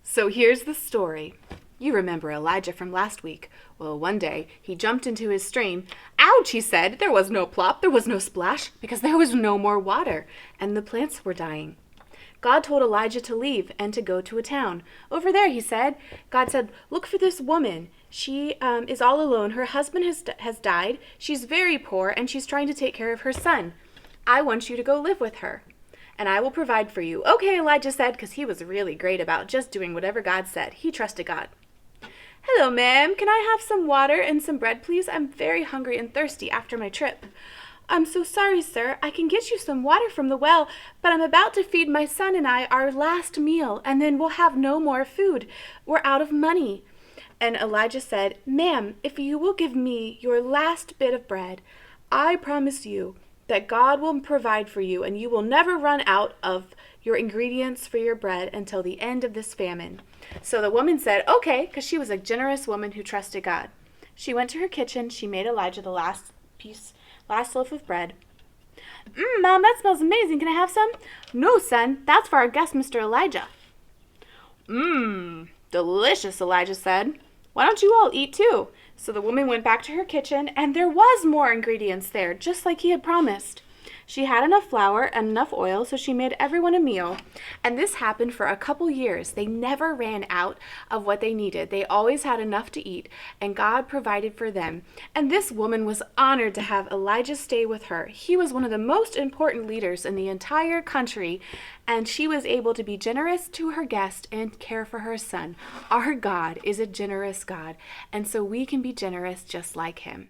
So here's the story. You remember Elijah from last week. Well, one day he jumped into his stream. Ouch, he said. There was no plop, there was no splash, because there was no more water, and the plants were dying. God told Elijah to leave and to go to a town. Over there, he said. God said, look for this woman. She is all alone. Her husband has died. She's very poor, and she's trying to take care of her son. I want you to go live with her, and I will provide for you. Okay, Elijah said, because he was really great about just doing whatever God said. He trusted God. Hello, ma'am. Can I have some water and some bread, please? I'm very hungry and thirsty after my trip. I'm so sorry, sir. I can get you some water from the well, but I'm about to feed my son and I our last meal, and then we'll have no more food. We're out of money. And Elijah said, ma'am, if you will give me your last bit of bread, I promise you that God will provide for you, and you will never run out of your ingredients for your bread until the end of this famine. So the woman said, okay, because she was a generous woman who trusted God. She went to her kitchen. She made Elijah the last loaf of bread. Mom, that smells amazing. Can I have some? No, son. That's for our guest, Mr. Elijah. Delicious, Elijah said. Why don't you all eat too? So the woman went back to her kitchen, and there was more ingredients there, just like he had promised. She had enough flour and enough oil, so she made everyone a meal. And this happened for a couple years. They never ran out of what they needed. They always had enough to eat, and God provided for them. And this woman was honored to have Elijah stay with her. He was one of the most important leaders in the entire country, and she was able to be generous to her guest and care for her son. Our God is a generous God, and so we can be generous just like him.